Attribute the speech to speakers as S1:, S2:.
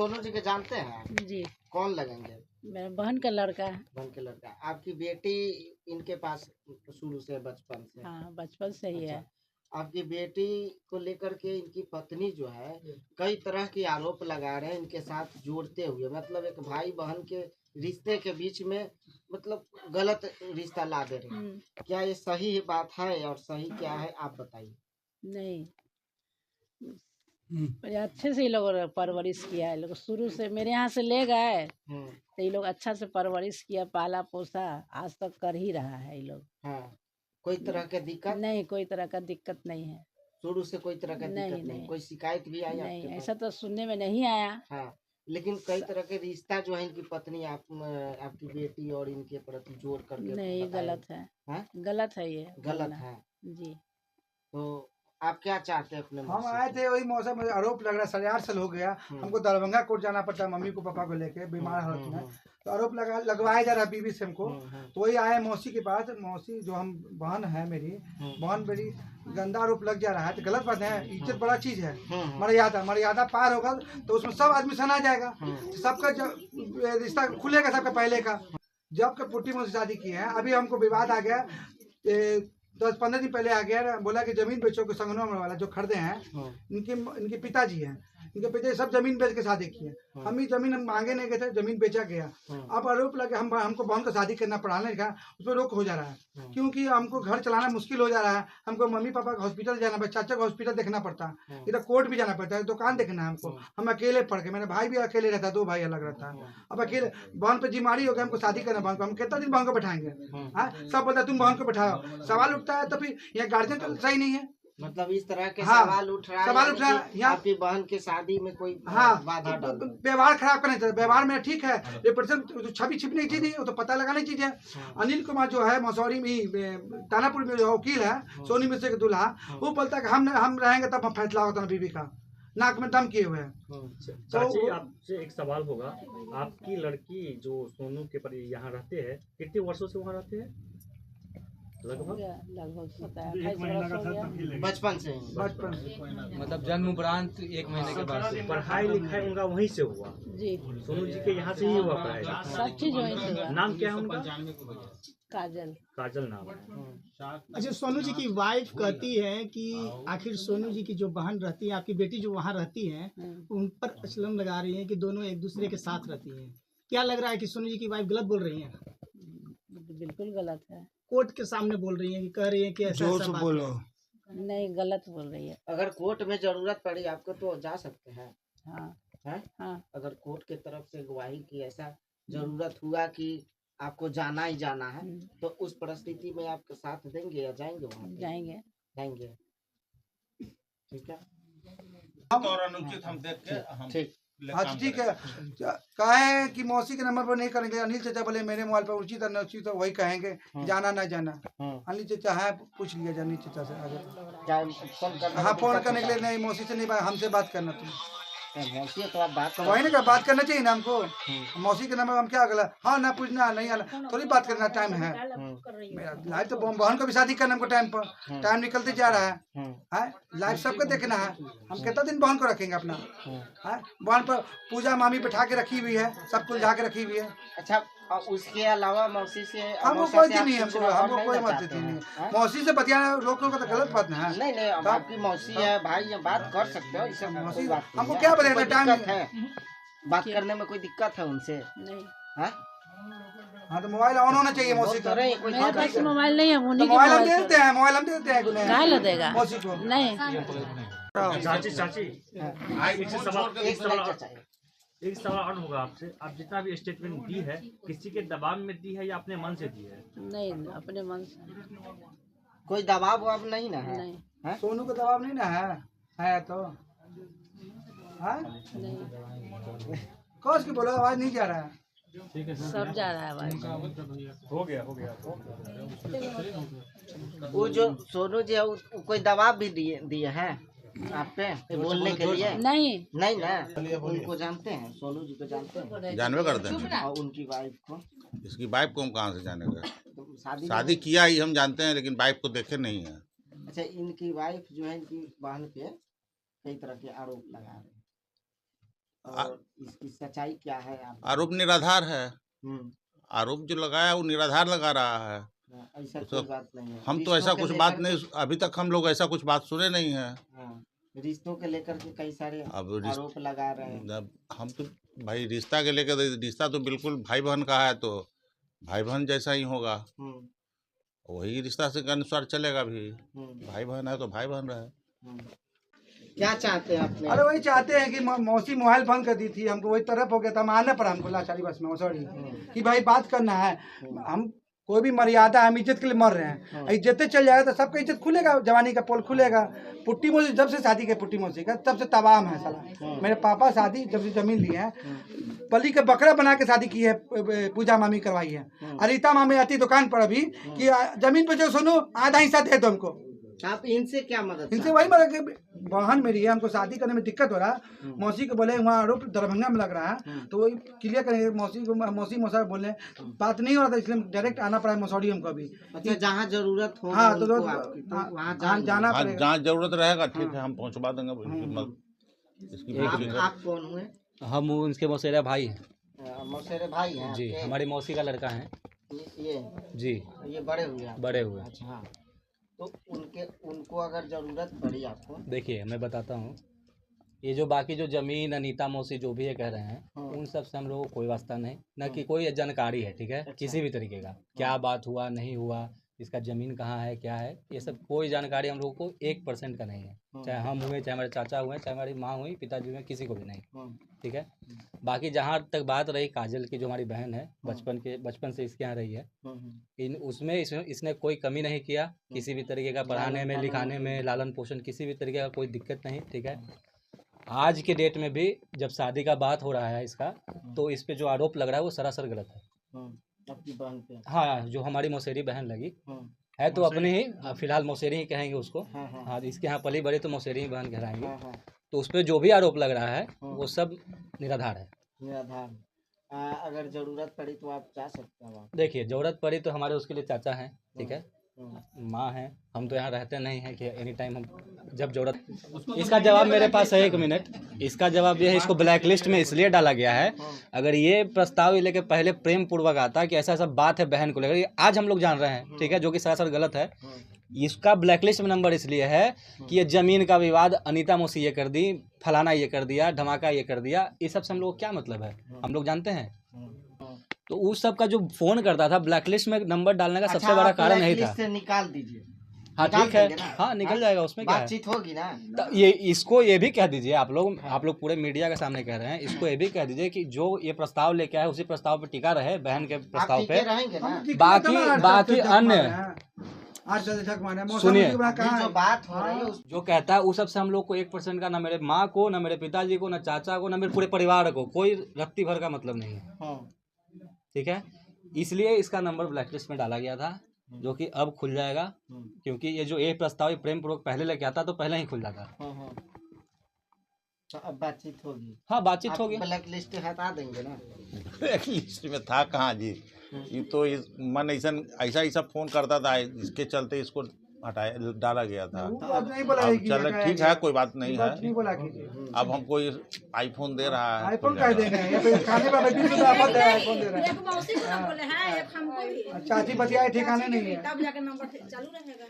S1: सोनू जी के जानते हैं?
S2: जी,
S1: कौन लगेंगे?
S2: मेरे बहन का लड़का है।
S1: बहन के लड़का। आपकी बेटी इनके पास शुरू से बचपन से?
S2: हाँ, बचपन से ही है।
S1: अच्छा, आपकी बेटी को लेकर के इनकी पत्नी जो है कई तरह के आरोप लगा रहे हैं इनके साथ जोड़ते हुए, मतलब एक भाई बहन के रिश्ते के बीच में मतलब गलत रिश्ता ला दे रहे हैं। क्या ये सही बात है और सही क्या है आप बताइए।
S2: नहीं, बड़े अच्छे से ये लोग परवरिश किया है। लोग शुरू से मेरे यहाँ से ले गए तो ये लोग अच्छा से परवरिश किया, पाला पोसा, आज तक कर ही रहा है ये लोग।
S1: हाँ, कोई तरह के दिक्कत
S2: नहीं, कोई तरह का दिक्कत नहीं है।
S1: शुरू से कोई तरह का दिक्कत नहीं, कोई शिकायत भी आई
S2: नहीं,
S1: आपके पास?
S2: ऐसा तो सुनने में नहीं आया।
S1: हाँ, लेकिन कई तरह के रिश्ता जो है इनकी पत्नी आपकी बेटी और इनके प्रति जोड़ करके
S2: नहीं,
S1: बताया।
S2: गलत है।
S1: हाँ?
S2: गलत है ये।
S1: गलत
S2: बोलना।
S1: है।
S2: जी।
S1: तो आप क्या चाहते हैं अपने
S3: हम
S1: मुंह से?
S3: आए थे वही मौसम में आरोप लग रहा है, 8.5 साल हो गया हमको दरभंगा कोर्ट जाना पड़ता है मम्मी को पापा को लेके बीमार हालत में, तो आरोप लगवाया जा रहा है बीवी से हमको। तो वही आए मौसी के पास, मौसी जो हम बहन है मेरी बहन, मेरी गंदा आरोप लग जा रहा है। तो गलत बात है, इज्जत बड़ा चीज है। मर्यादा पार होगा तो उसमें सब आदमी सना जाएगा, सबका रिश्ता खुलेगा सबका पहले का। जब के पुट्टी मुझसे शादी की है, अभी हमको विवाद आ गया 10-15 दिन पहले आ गया, बोला कि जमीन बेचो के संगनवा वाला जो खरीदे हैं इनके पिताजी हैं, इनके पिताजी सब जमीन बेच के शादी किए। हम ही जमीन हम मांगे नहीं गए थे, जमीन बेचा गया। अब आरोप लगे हमको बहन को शादी करना पढ़ाने का, उसमें रोक हो जा रहा है क्योंकि हमको घर चलाना मुश्किल हो जा रहा है। हमको मम्मी पापा का हॉस्पिटल जाना पड़ता, चाचा का हॉस्पिटल देखना पड़ता है, इधर कोर्ट भी जाना पड़ता है, दुकान देखना है हमको। हम अकेले पढ़ के, मेरा भाई भी अकेले रहता है, 2 भाई अलग रहता है। अब अकेले बहन पे जिम्मेदारी हो गया, हमको शादी करना बहन को, हम कितना दिन बहन को बैठाएंगे? सब बोलता है तुम बहन को बैठाओ, सवाल उठता है। तो फिर यहाँ गार्जियन तो सही नहीं है,
S1: मतलब इस तरह के
S3: हाँ,
S1: सवाल उठ रहा है।
S3: सवाल उठ रहा है यहाँ।
S1: आपकी बहन के शादी में कोई बाधा डाल रहा है।
S3: व्यवहार खराब करना चाहिए। व्यवहार में ठीक है, रिप्रेजेंट छवि छिपने की चीज नहीं, वो तो पता लगाने की चीज है। अनिल कुमार जो है मसौरी में दानापुर में जो वकील है, सोनी मिश्र के दूल्हा, वो बोलता है कि हम रहेंगे तब हम फैसला होता है बीवी का, नाक में दम किए हुए हैं।
S4: चाची आपसे एक सवाल होगा, आपकी लड़की जो सोनू के पर यहाँ रहते हैं, कितने वर्षों से वहाँ रहते हैं? लगभग
S2: 28 वर्ष हो गया।
S1: बचपन से
S5: मतलब जन्म उपरांत 1 महीने के बाद से।
S4: पढ़ाई लिखाई उनका वहीं से हुआ?
S2: जी,
S4: सोनू जी के यहाँ से ही हुआ पढ़ाई?
S2: सब चीज वहीं से हुआ।
S4: नाम क्या है उनका?
S2: काजल।
S4: काजल नाम है।
S6: अच्छा, सोनू जी की वाइफ कहती है कि आखिर सोनू जी की जो बहन रहती है, आपकी बेटी जो वहाँ रहती है, उन पर असलम लगा रही है कि दोनों एक दूसरे के साथ रहती हैं। क्या लग रहा है कि सोनू जी की वाइफ गलत बोल रही है?
S2: बिल्कुल गलत है।
S6: कोर्ट के सामने बोल रही है कि कह रही है कि ऐसा ऐसा बात है।
S2: नहीं, गलत बोल रही है।
S1: अगर कोर्ट में जरूरत पड़ी आपको तो जा सकते हैं।
S2: हाँ,
S1: हैं?
S2: हाँ।
S1: अगर कोर्ट के तरफ से गवाही की ऐसा जरूरत हुआ कि आपको जाना ही जाना है, तो उस परिस्थिति में आपके साथ देंगे या जाएंगे वहाँ पे?
S2: जाएंगे।
S1: जाएंगे, ठीक है।
S7: और अनुचित हम देख के हम
S1: ठीक।
S3: अच्छा ठीक है, कहे कि मौसी के नंबर पर नहीं करेंगे। अनिल चाचा बोले मेरे मोबाइल पर उचित अनुचित तो वही कहेंगे, जाना ना जाना। अनिल चाचा है, पूछ लिया अनिल चाचा से आगे। हाँ, फोन करने के लिए नहीं, मौसी से नहीं, हमसे बात करना तुम।
S1: मौसी तो आप बात
S3: तो वही ना, बात करना चाहिए ना हमको। मौसी के नंबर हम क्या अगला, हाँ ना पूछना नहीं आना, थोड़ी बात करना टाइम है मेरा। लाइफ तो बहन को भी शादी करना हमको टाइम पर, टाइम निकलते जा रहा है। लाइफ सबको देखना है। हम कितना दिन बहन को रखेंगे अपना? है बहन पर पूजा मामी बैठा के रखी हुई है, सब कुछ ला के रखी हुई है।
S1: अच्छा, और उसके अलावा मौसी से
S3: हमको कोई चीज नहीं, हमको कोई मदद नहीं। मौसी से बतियाना लोग को तो गलत बात है।
S1: नहीं, अब आपकी मौसी है, भाई है, बात कर सकते हो। इससे
S3: मौसी
S1: बात
S3: हमको क्या बताएगा, टाइम
S1: है, बात करने में कोई दिक्कत है उनसे?
S2: नहीं।
S3: हाँ, तो मोबाइल ऑन होना चाहिए मौसी का।
S2: मेरे पास मोबाइल नहीं है, उन्हीं के
S3: मोबाइल हम
S2: मोबाइल
S3: दे
S2: से।
S3: देते हैं, मोबाइल हम दे देते हैं।
S2: काहे ला देगा?
S3: मौसी को
S2: नहीं।
S4: चाची एक सवाल और होगा आपसे। आप जितना भी स्टेटमेंट दी है, किसी के दबाव में दी है या अपने मन से दी है?
S2: नहीं, अपने मन से।
S1: कोई दबाव वबाव नहीं ना है?
S2: नहीं।
S3: सोनू का दबाव नहीं ना है तो
S2: नहीं।
S3: कौन की बोलो, आवाज नहीं जा रहा है।
S2: सब जा रहा है आवाज।
S4: हो गया।
S1: वो जो सोनू जी है, वो कोई दबाव भी दिए हैं आप पे बोलने के लिए?
S2: नहीं
S1: ना। उनको जानते हैं, सोनू जी को जानते हैं?
S8: जानवे करते हैं।
S1: और उनकी वाइफ को?
S8: इसकी वाइफ को हम कहाँ से जानेंगे?
S1: तो
S8: शादी किया ही हम जानते हैं, लेकिन वाइफ को देखे नहीं है।
S1: अच्छा, इनकी वाइफ जो है इनकी बहन पे कई तरह के आरोप लगा रहे हैं। और इसकी सच्चाई क्या है आप?
S8: आरोप निराधार है।
S1: हम्म,
S8: आरोप जो लगाया वो निराधार लगा रहा है।
S1: ऐसा
S8: तो
S1: कोई बात नहीं है।
S8: हम तो
S1: रिश्तों
S8: ऐसा
S1: के
S8: कुछ
S1: लेकर
S8: बात
S1: के-
S8: नहीं, अभी तक हम लोग ऐसा कुछ बात सुने नहीं है।
S1: हाँ, रिश्तों के लेकर के कई सारे
S8: अब
S1: आरोप लगा रहे हैं।
S8: जब हम तो भाई रिश्ता के लेकर, रिश्ता तो बिल्कुल भाई बहन का है, तो भाई बहन जैसा ही होगा,
S1: हम्म,
S8: वही रिश्ता से के अनुसार चलेगा भी।
S1: हम्म,
S8: भाई बहन है तो भाई बहन रहे।
S1: हम्म। क्या चाहते हैं अपने?
S3: अरे वही चाहते हैं कि मौसी मोबाइल बंद कर दी थी, हमको वही तरफ हो गया था, मानना पड़ा हमको लाचारी बस में, सॉरी कि भाई बात करना है। हम कोई भी मर्यादा, हम इज्जत के लिए मर रहे हैं, इज्जत चल जाएगा तो सबका इज्जत खुलेगा, जवानी का पोल खुलेगा। पुट्टी मौसी जब से शादी के पुट्टी मौसी का तब से तबाम है साला। मेरे पापा शादी जब से जमीन ली है, बलि के बकरा बना के शादी की है, पूजा मामी करवाई है। अरीता मामी आती दुकान पर अभी कि जमीन पे जो सुनो आधा हिस्सा दे दो हमको।
S1: आप इनसे क्या मदद
S3: इनसे वही मतलब कि बहन मेरी है, हमको शादी करने में दिक्कत हो रहा है। मौसी को बोले वहाँ आरोप दरभंगा में लग रहा है, तो वही क्लियर करेंगे। मौसी को मौसा बोले बात नहीं हो रहा था, इसलिए डायरेक्ट आना पड़ा मसौड़ी हमको अभी।
S1: अच्छा, जहाँ जरूरत हो
S3: हाँ तो
S1: वहाँ
S3: जाना
S8: हाँ,
S3: पड़ेगा।
S8: जहाँ जरूरत रहेगा ठीक है, हम पहुँचवा देंगे। इसकी बेफिक्र।
S1: आप कौन हुए?
S5: हम उनके मौसेरा भाई हैं
S1: मौसेरे भाई हैं
S5: जी,
S1: आपके?
S5: हमारी मौसी का लड़का है
S1: ये
S5: जी,
S1: ये बड़े हुए आप?
S5: बड़े हुए।
S1: अच्छा, हाँ। तो उनको अगर जरूरत पड़ी आपको?
S5: देखिए मैं बताता हूँ, ये जो बाकी जो जमीन अनीता मौसी जो भी ये कह रहे हैं, उन सब से हम लोगों को कोई वास्ता नहीं, न कि कोई जानकारी है, ठीक है। किसी भी तरीके का क्या बात हुआ नहीं हुआ, इसका जमीन कहाँ है क्या है, ये सब कोई जानकारी हम लोगों को 1% का नहीं है। चाहे हम हुए, चाहे हमारे चाचा हुए, चाहे हमारी माँ हुई, पिताजी हुए, किसी को भी नहीं, ठीक है। बाकी जहाँ तक बात रही काजल की, जो हमारी बहन है, बचपन से इसके यहाँ रही है, उसमें इसने कोई कमी नहीं किया, किसी भी तरीके का पढ़ाने में, लिखाने में, लालन पोषण, किसी भी तरीके का कोई दिक्कत नहीं, ठीक है। आज के डेट में भी जब शादी का बात हो रहा है इसका, तो इस पे जो आरोप लग रहा है वो सरासर गलत है।
S1: अपनी बहन पे?
S5: हाँ, जो हमारी मौसेरी बहन लगी है, तो अपने ही फिलहाल मौसेरी ही कहेंगे उसको। हाँ, इसके यहाँ पली बड़ी तो मौसेरी ही बहन कहलाएंगे। तो उस पर जो भी आरोप लग रहा है वो सब निराधार है।
S1: निराधार। अगर जरूरत पड़ी तो आप जा सकते हैं?
S5: देखिए जरूरत पड़ी तो हमारे उसके लिए चाचा हैं, ठीक है, माँ है, हम तो यहाँ रहते नहीं हैं कि एनी टाइम हम जब जरूरत। इसका जवाब मेरे पास है, 1 मिनट। इसका जवाब ये है, इसको ब्लैक लिस्ट में इसलिए डाला गया है, अगर ये प्रस्ताव लेके पहले प्रेम पूर्वक आता कि ऐसा ऐसा बात है बहन को लेकर, आज हम लोग जान रहे हैं, ठीक है, जो कि सरासर गलत है। इसका ब्लैक लिस्ट में नंबर इसलिए है कि ये जमीन का विवाद, अनीता मौसी ये कर दी, फलाना ये कर दिया, धमाका ये कर दिया, ये सब से हम लोग को क्या मतलब है, हम लोग जानते हैं। तो उस सब का जो फोन करता था, ब्लैक लिस्ट में नंबर डालने का सबसे बड़ा कारण यही था।
S1: से निकाल दीजिए।
S5: हाँ ठीक है, हाँ निकल जाएगा, उसमें क्या है,
S1: बातचीत होगी ना।
S5: तो ये इसको ये भी कह दीजिए, आप लोग पूरे मीडिया के सामने कह रहे हैं, इसको ये भी कह दीजिए कि जो ये प्रस्ताव लेके आए उसी प्रस्ताव पे टिका रहे, बहन के प्रस्ताव पे।
S1: रहेंगे ना?
S5: बाकी अन्य सुनिए,
S1: जो बात हो रही है
S5: जो कहता है उस सब से हम लोग को 1% का, ना मेरे माँ को, ना मेरे पिताजी को, ना चाचा को, ना मेरे पूरे परिवार को कोई रत्ती भर का मतलब नहीं है, ठीक है। इसलिए इसका नंबर ब्लैक लिस्ट में डाला गया था, जो कि अब खुल जाएगा, क्योंकि ये जो एक प्रस्ताव प्रेम पूर्वक पहले लेके आता तो पहले ही खुल जाता।
S1: तो अब बातचीत होगी?
S5: हाँ बातचीत होगी।
S1: ब्लैक लिस्ट हटा देंगे ना?
S8: ब्लैक लिस्ट में था कहाँ जी, ये तो मन ऐसा फोन करता था, इसके चलते इसको हटाया, डाला गया था। चलो ठीक है, कोई बात नहीं है। अब हमको आईफोन दे रहा है,
S3: आईफोन कह देंगे, खाने पर आईफोन दे रहा है। चाची बतिया ठिकाने नहीं है।
S9: तब जाके नंबर चालू रहेगा।